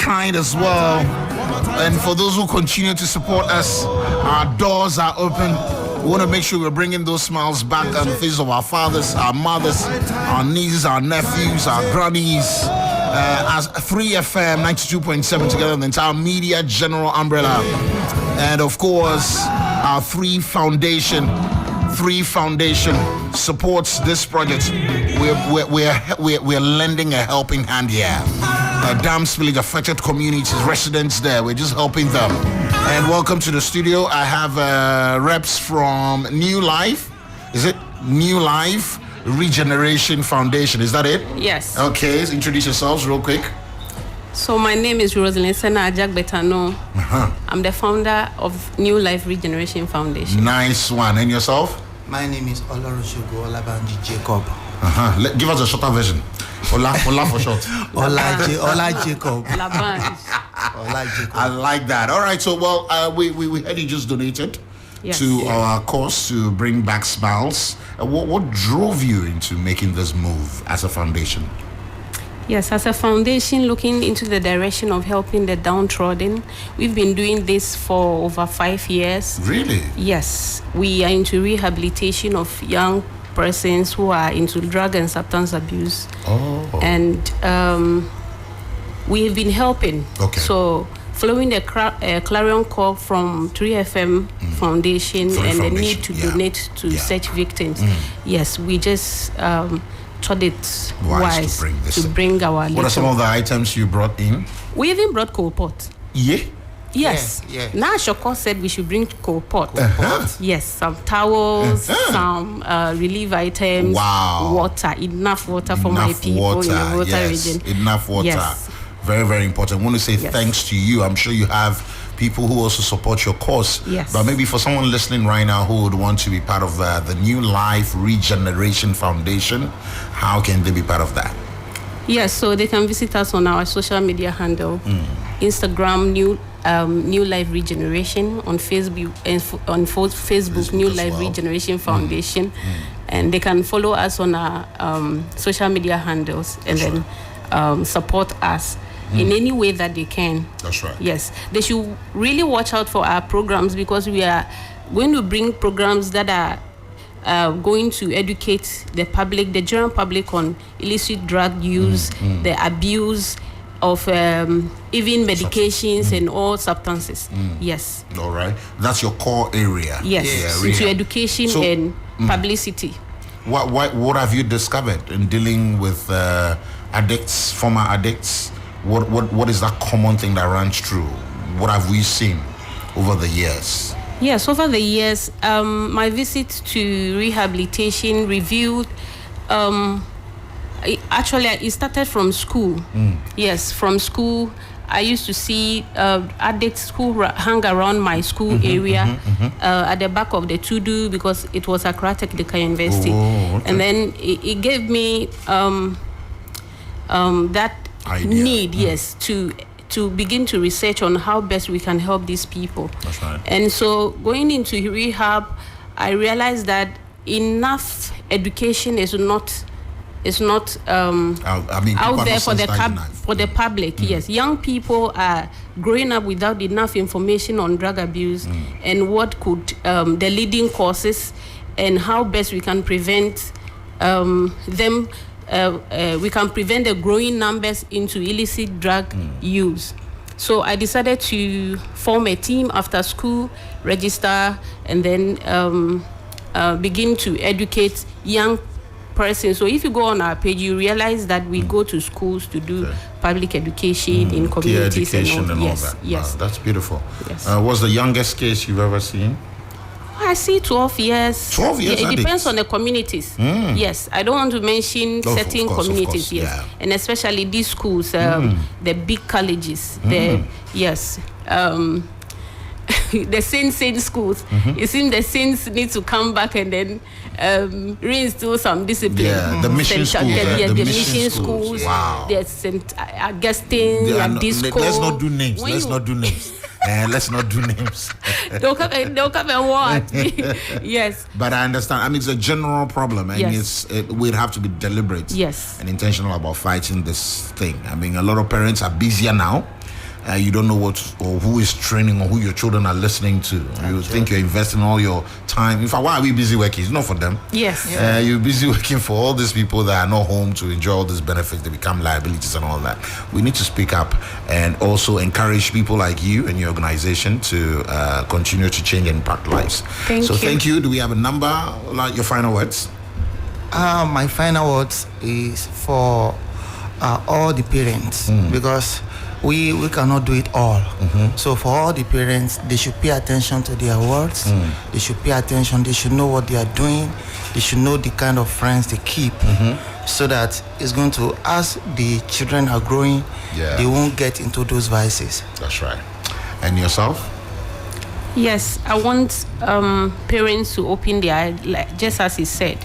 kind as well. And for those who continue to support us, our doors are open. We want to make sure we're bringing those smiles back on the faces of our fathers, our mothers, our nieces, our nephews, our grannies. As 3FM 92.7 together, the entire media general umbrella. And of course, our 3 Foundation supports this project. We're lending a helping hand here. Dams Village affected communities, residents there. We're just helping them. And welcome to the studio. I have reps from New Life. Is it New Life Regeneration Foundation? Is that it? Yes. Okay, introduce yourselves real quick. So my name is Rosalind Sena Ajak Betano. I'm the founder of New Life Regeneration Foundation. Nice one. And yourself? My name is Oloroshogo Olabanji Jacob. Give us a shorter version. Ola for short. Ola Jacob. I like that. All right. So, we heard you just donated to our cause to bring back smiles. What drove you into making this move as a foundation? Yes, as a foundation looking into the direction of helping the downtrodden, we've been doing this for over 5 years. Really? Yes. We are into rehabilitation of young persons who are into drug and substance abuse. Oh. And we have been helping. Okay. So following the clarion call from 3FM Foundation and the need to donate to such victims, yes, we just thought it wise to bring our. What are some of the items you brought in? We even brought coal pot. Yeah. Yes. Now Shoko said we should bring coal pot. Yes, some towels, some relief items, water, enough water for my people in the water region. Enough water. Yes. Very, very important. I want to say thanks to you. I'm sure you have people who also support your cause. Yes. But maybe for someone listening right now who would want to be part of the New Life Regeneration Foundation, how can they be part of that? Yes, so they can visit us on our social media handle, Instagram, New Life Regeneration, on Facebook, Facebook New Life Regeneration Foundation, and they can follow us on our social media handles and then support us in any way that they can. That's right. Yes, they should really watch out for our programs because we are going to bring programs that are going to educate the public, the general public, on illicit drug use, the abuse of even medications and all substances. Yes. All right. That's your core area. Yes. Into education and publicity. What have you discovered in dealing with addicts, former addicts? What is that common thing that runs through? What have we seen over the years? Yes, over the years, my visit to rehabilitation revealed. It started from school. Yes, from school, I used to see addicts who hung around my school area at the back of the Tudu because it was Accra Technical University. And then it gave me that idea. Need, to begin to research on how best we can help these people. That's right. And so going into rehab, I realized that enough education is not out there for the public. Yes, young people are growing up without enough information on drug abuse and what could the leading causes and how best we can prevent them. We can prevent the growing numbers into illicit drug use. So I decided to form a team after school, register, and then begin to educate young persons. So if you go on our page, you realize that we go to schools to do public education in communities and all yes, that. Yes, wow, that's beautiful. Yes. What's the youngest case you've ever seen? I see 12 years. 12 years. It depends on the communities. Yes, I don't want to mention certain communities. Yes, and especially these schools, the big colleges. The sane schools. It seems the saints need to come back and then reinstill some discipline. Yeah, the mission schools. The mission schools. Wow. There's St. Augustine, Disco. Let's not do names. They'll come and war at me. Yes. But I understand. I mean, it's a general problem, and we'd have to be deliberate, yes, and intentional about fighting this thing. I mean, a lot of parents are busier now. you don't know what or who is training or who your children are listening to. You think you're investing all your time. In fact, why are we busy working? It's not for them. Yes. You're busy working for all these people that are not home to enjoy all these benefits. They become liabilities and all that. We need to speak up and also encourage people like you and your organization to continue to change and impact lives. Thank you. Do we have a number? Like your final words? My final words is for all the parents, because we cannot do it all. So for all the parents, they should pay attention to their words. They should pay attention. They should know what they are doing. They should know the kind of friends they keep, so that it's going to, as the children are growing, they won't get into those vices. That's right. And yourself? Yes, I want parents to open their eyes, like, just as he said.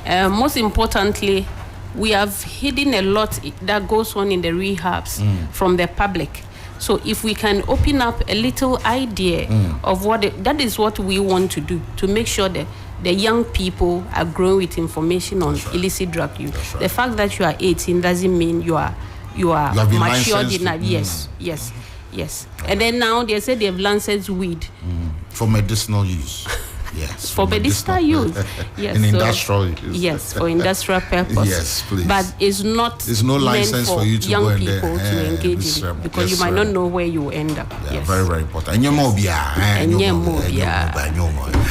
Most importantly, we have hidden a lot that goes on in the rehabs from the public. So if we can open up a little idea of that is what we want to do, to make sure that the young people are growing with information on illicit drug use. Right. The fact that you are 18 doesn't mean you are matured enough. Yes. And then now they say they have licensed weed for medicinal use. Yes. For medicinal use. Yes. In industrial use. Yes, for industrial purpose. Yes, please. But it's not. There's no license for you to young go in people there, to engage in it, because you might not know where you will end up. Yeah, yes. very, very important.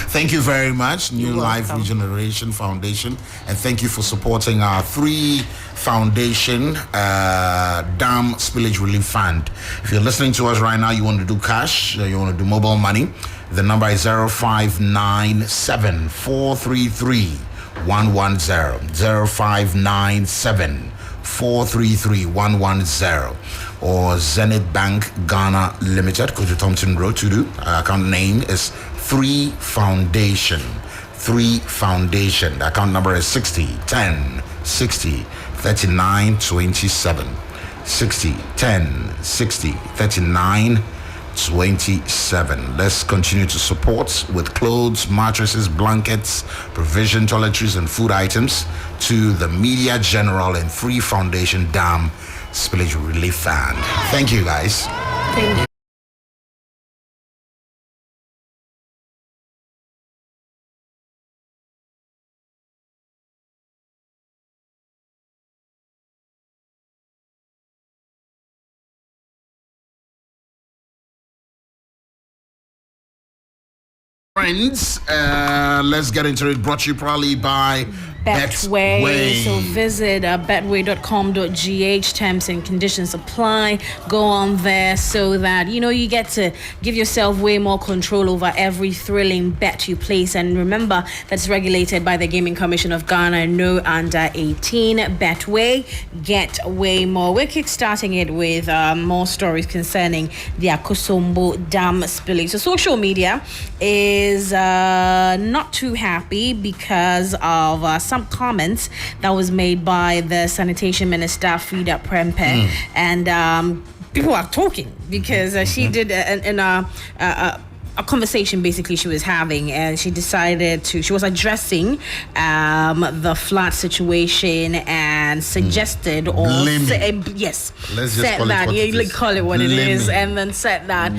Thank you very much, New Life Regeneration Foundation, and thank you for supporting our 3 Foundation Dam Spillage Relief Fund. If you're listening to us right now, you want to do cash, you want to do mobile money, the number is 0597 433 110. 0597 433 110. Or Zenith Bank Ghana Limited, Kojo Thompson Road, to do. Account name is 3 Foundation. 3 Foundation. The account number is 60 10 60 39 27. 60 10 60 39 27. Let's continue to support with clothes, mattresses, blankets, provision, toiletries, and food items to the Media General and 3 Foundation Dam Spillage Relief Fund. Thank you, guys. Thank you. Friends, let's get into it. Brought to you probably by Betway. So visit betway.com.gh. Terms and conditions apply. Go on there so that you get to give yourself way more control over every thrilling bet you place. And remember, that's regulated by the Gaming Commission of Ghana. No under 18. Betway, get way more. We're kickstarting it with more stories concerning the Akosombo Dam spillage. So social media is not too happy because of some comments that was made by the sanitation minister Frida Prempe, and people are talking because she did a conversation basically she was having, and she was addressing the flood situation and suggested call it what it is, and then said that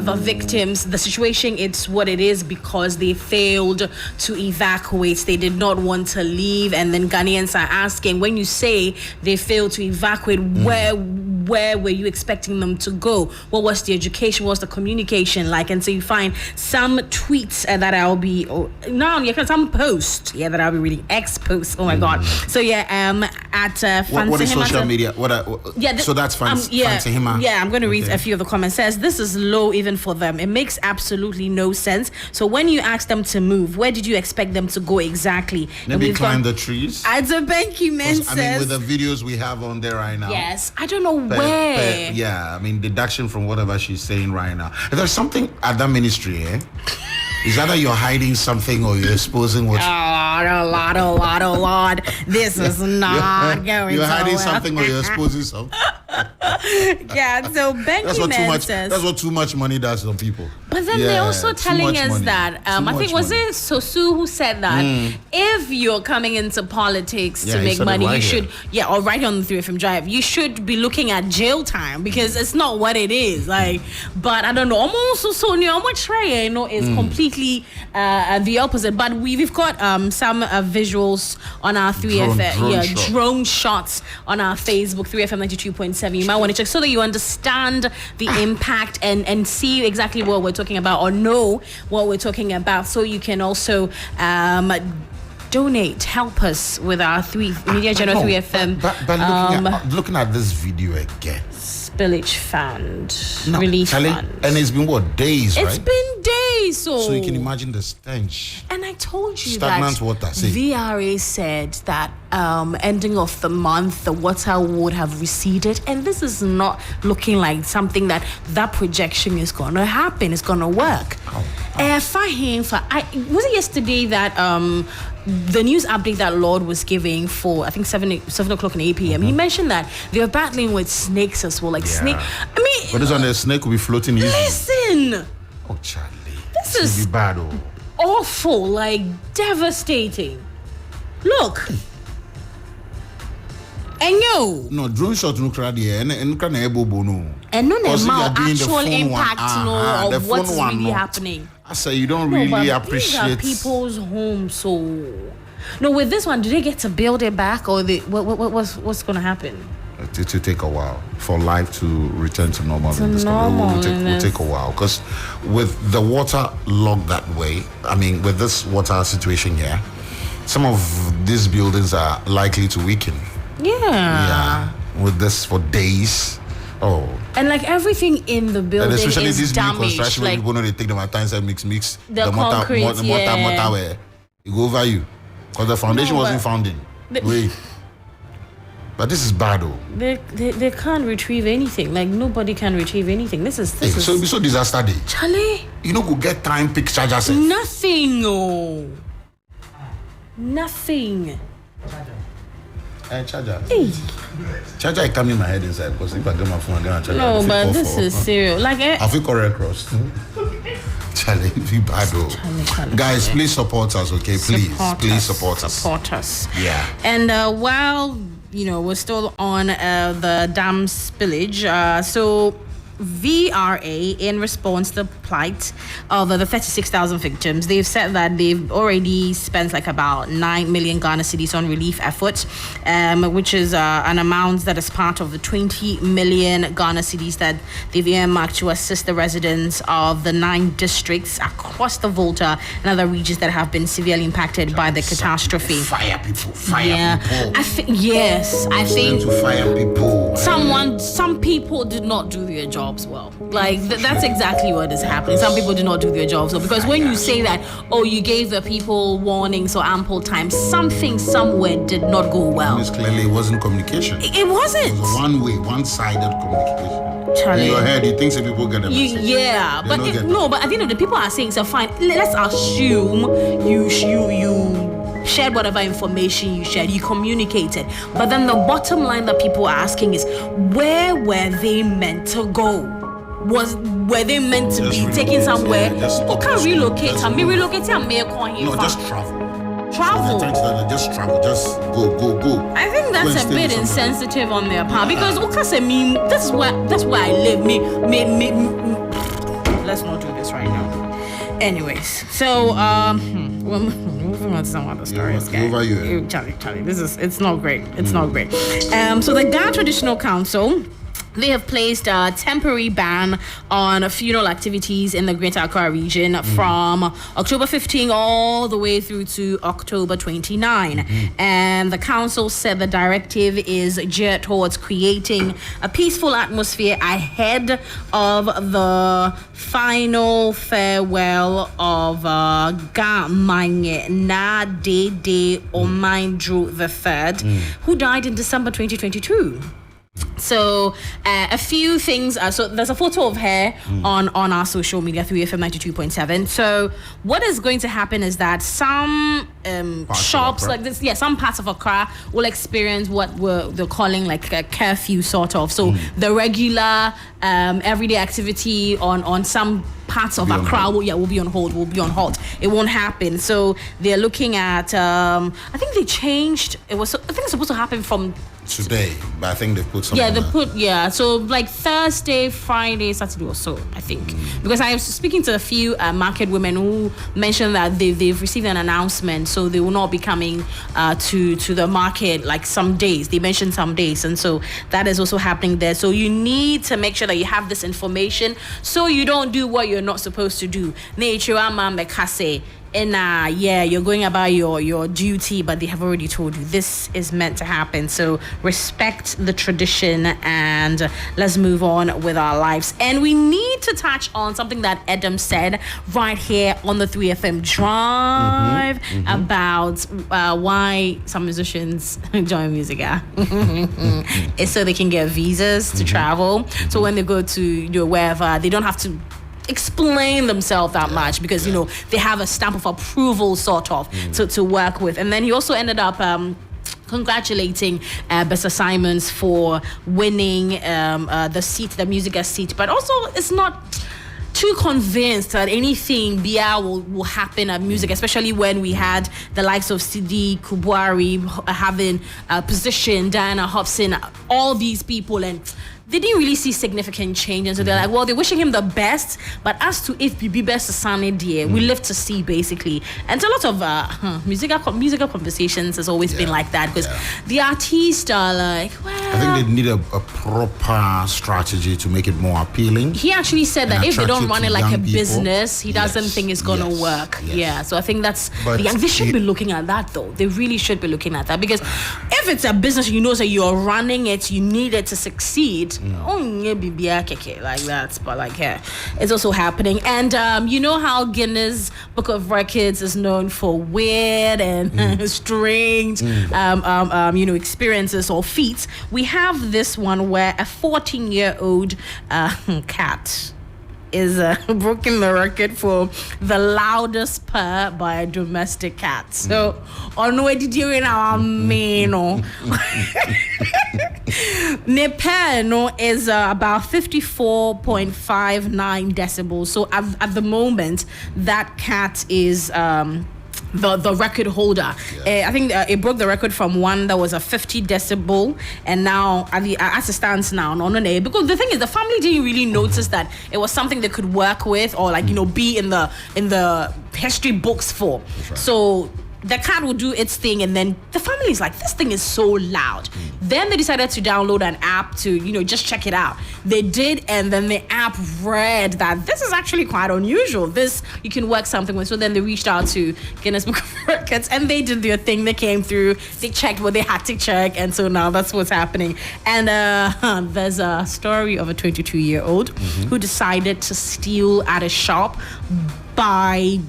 the victims, the situation, it's what it is because they failed to evacuate. They did not want to leave. And then Ghanaians are asking, when you say they failed to evacuate, where were you expecting them to go? What was the education? What was the communication like? And so you find some tweets that I'll be some posts that I'll be reading, X posts. Oh my God! So at what is social media? So that's Fancy Hima. Yeah, I'm going to read a few of the comments. Says this is low even for them. It makes absolutely no sense. So when you ask them to move, where did you expect them to go exactly? Maybe climb the trees. I don't thank you, man. I mean, with the videos we have on there right now. Yes, I don't know where. Deduction from whatever she's saying right now. If there's something at that ministry, is either you're hiding something or you're exposing what? Lord. This is not going You're so hiding well. something or you're exposing something. Yeah, so Benjamin says that's what too much money does to people. But then they're also telling us that I think was it Sosu who said that if you're coming into politics to make money, you should or right on the 3FM drive, you should be looking at jail time because it's not what it is. Like, but I don't know. Almost Sonia, is completely the opposite. But we've got some visuals on our 3FM drone shots on our Facebook 3FM 92.7. You might want to check so that you understand the impact and see exactly what we're talking about or know what we're talking about, so you can also donate, help us with our Media General 3FM. But looking at this video again, Spillage Fund, Relief Fund. And it's been what, days, right? It's been days. So you can imagine the stench. And I told you stagnant that water, VRA said that ending of the month, the water would have receded. And this is not looking like something that projection is going to happen. It's going to work. Was it yesterday that the news update that Lord was giving for, I think, 7 o'clock and 8 p.m., he mentioned that they're battling with snakes as well. Like snake. I mean... But this one, the snake will be floating easy. Listen! Oh, Charlie. This is bad, awful, like devastating. Look. And yo. No, drone shot no crowd here. And no actual impact of what's really happening. I say you don't really appreciate these are people's homes. So no, with this one, do they get to build it back, or what's going to happen? It will take a while for life to return to normal. It will take a while because with the water logged that way, I mean, with this water situation here, some of these buildings are likely to weaken. Yeah. With this for days. Oh. And like everything in the building and especially is this damaged. New construction, like, people know they take them at times and mix the concrete, mortar where it go over you because the foundation wasn't found in. But this is bad though. They can't retrieve anything. Like nobody can retrieve anything. This is so it'll be so disaster day. Charlie, you know, go get time pick chargers. Nothing. No. Nothing. Charger. Hey. Charger come in my head inside because if I get my phone, I'm gonna charge. No, but this is serious. Like I feel correct cross. Charlie, be bad though. Charlie. Guys, please support us, okay? Please support us. Support us. Yeah. And while we're still on the dam spillage, so VRA, in response to the plight of the 36,000 victims, they've said that they've already spent like about 9 million Ghana cedis on relief efforts, which is an amount that is part of the 20 million Ghana cedis that they've earmarked to assist the residents of the 9 districts across the Volta and other regions that have been severely impacted by the catastrophe. Fire people. I think to fire people. Some people did not do their jobs well. Like that's exactly what is happening. Some people did not do their jobs well because when you say that, you gave the people warnings or ample time, something somewhere did not go well. Because clearly it wasn't communication. It wasn't. It was one-sided communication. Charlie, in your head, you think some people get a message. But at the end of the people are saying, so fine. Let's assume you shared whatever information you shared, you communicated. But then the bottom line that people are asking is, where were they meant to go? Were they meant to be taken somewhere? Can't relocate. Just travel. Travel. Just travel. Just go. I think that's a bit insensitive on their part because that's where I live. Let's not do this right now. Anyways, so we're moving on to some other stories. Charlie, it's not great. It's not great. So the Ghana Traditional Council, they have placed a temporary ban on funeral activities in the Greater Accra region from October 15 all the way through to October 29. And the council said the directive is geared towards creating a peaceful atmosphere ahead of the final farewell of Gamanye Na Dede Omindru III, who died in December 2022. So a few things. So there's a photo of her on our social media, 3FM 92.7. So what is going to happen is that some shops like this, some parts of Accra will experience what they're calling like a curfew sort of. So the regular everyday activity on some parts of Accra will be on hold, will be on halt. It won't happen. So they're looking at I think they changed. I think it's supposed to happen from today, but I think they've put something. So like Thursday, Friday, Saturday or so, I think. Because I was speaking to a few market women who mentioned that they've received an announcement, so they will not be coming to the market like some days. They mentioned some days, and so that is also happening there. So you need to make sure that you have this information so you don't do what you're not supposed to do. And you're going about your duty, but they have already told you this is meant to happen. So respect the tradition and let's move on with our lives. And we need to touch on something that Adam said right here on the 3FM Drive about why some musicians join music. It's so they can get visas to travel. So when they go to wherever, they don't have to explain themselves that much because they have a stamp of approval sort of to work with. And then he also ended up congratulating Bessa Simons for winning the seat, the music seat, but also it's not too convinced that anything BR will happen at music, especially when we had the likes of Sidi Kubwari having a position, Diana Hobson, all these people, and they didn't really see significant change. And so they're like, well, they're wishing him the best, but as to if be best to Sunny dear, we live to see basically. And so a lot of musical conversations has always been like that because the artists are like, well, I think they need a proper strategy to make it more appealing. He actually said that if they don't run it like a business, he doesn't think it's gonna work. Yeah, so I think that's they should be looking at that though. They really should be looking at that because if it's a business, so you're running it, you need it to succeed. Like that, but like it's also happening. And you know how Guinness Book of Records is known for weird and strange experiences or feats. We have this one where a 14-year-old cat is broken the record for the loudest purr by a domestic cat. So, on what did you in our main? Nepal is about 54.59 decibels. So at the moment, that cat is the record holder. I think it broke the record from one that was a 50 decibel, and now as it stands now, because the thing is, the family didn't really notice that it was something they could work with or be in the history books for. Right. So the cat will do its thing, and then the family is like, this thing is so loud. Then they decided to download an app to, just check it out. They did, and then the app read that this is actually quite unusual. This you can work something with. So then they reached out to Guinness Book of Records, and they did their thing. They came through, they checked what they had to check, and so now that's what's happening. And there's a story of a 22-year-old who decided to steal at a shop by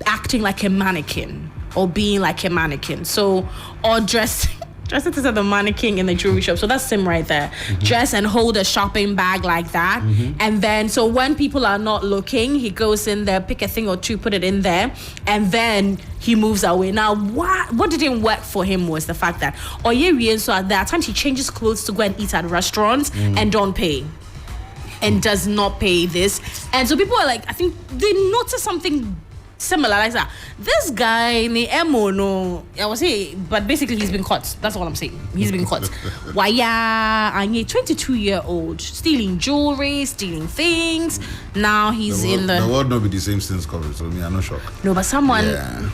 acting like a mannequin. Or being like a mannequin. So, or dress as the mannequin in the jewelry shop. So that's him right there. Dress and hold a shopping bag like that. And then, so when people are not looking, he goes in there, pick a thing or two, put it in there, and then he moves away. Now, what didn't work for him was the fact that, so at that times he changes clothes to go and eat at restaurants and don't pay. And does not pay this. And so people are like, I think they notice something similar like that. This guy the MO I was saying, but basically he's been caught. That's all I'm saying. He's been caught. Why I'm a 22-year-old stealing jewelry, stealing things. Now he's the world not be the same since COVID, so I'm not shocked. No, but someone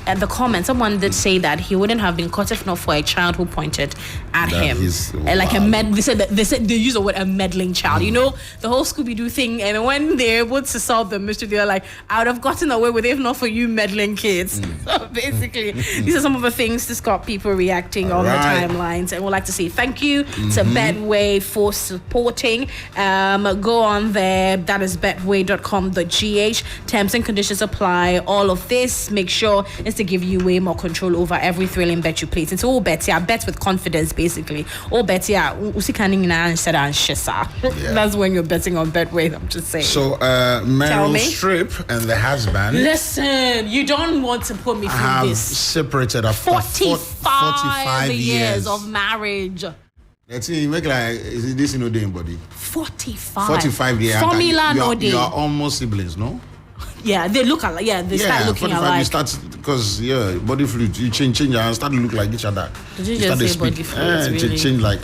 at the comment, someone did say that he wouldn't have been caught if not for a child who pointed at him. Like they said they use the word a meddling child. The whole Scooby-Doo thing, and when they're able to solve the mystery, they're like, I would have gotten away with it if not for you meddling kids. So basically, these are some of the things to stop people reacting on the timelines. And we'd like to say thank you to Betway for supporting. Go on there. That is betway.com.gh. Terms and conditions apply. All of this, make sure, is to give you way more control over every thrilling bet you place. It's all bets. Yeah, bet with confidence, basically. All bets. Yeah, that's when you're betting on Betway. I'm just saying. So, Meryl Streep and the husband. Listen, you don't want to put me through this. Separated after 45 years of marriage. Let's see, make like, is this no day, buddy? 45 years. Formula no day. You are almost siblings, no? Yeah, they look alike. Yeah, they start looking alike. You start, because, body fluid, you change and start to look like each other. Did you just say body fluid? Really? Change like,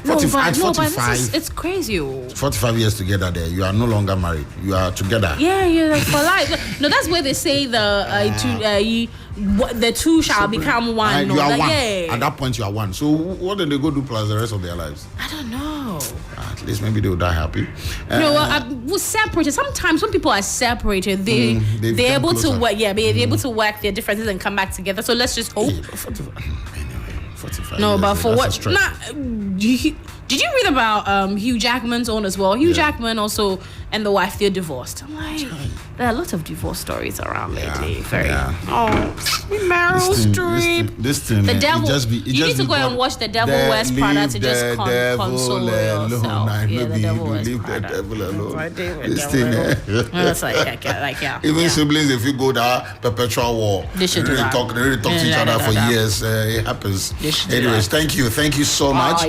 45. But it's crazy. 45 years together there. You are no longer married. You are together. Yeah, you're like for life. No, that's where they say the two shall become one. You are one. Yeah. At that point, you are one. So what do they go do plus the rest of their lives? I don't know. At least maybe they will die happy. We're separated. Sometimes when people are separated, they're able to work. Yeah, they're able to work their differences and come back together. So let's just hope. Yeah, 45 no, years, but for what? Did you read about Hugh Jackman's own as well? Hugh Jackman also and the wife, they're divorced. I'm like, there are a lot of divorce stories around lately. Meryl Streep. This thing, the devil. You need to go and watch The Devil Wears Prada to just console yourself. The devil wears Prada. The devil alone. This thing, it's like. Even siblings, if you go down perpetual war, they really talk to each other for years. It happens. Anyways, thank you so much.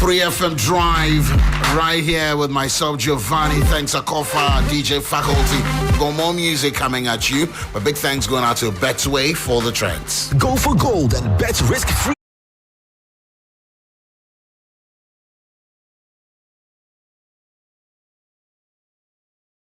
3FM Drive, right here with myself, Giovani. Thanks, aKorfa, DJ faculty. Got more music coming at you. But big thanks going out to Betway for the trends. Go for gold and bet risk-free.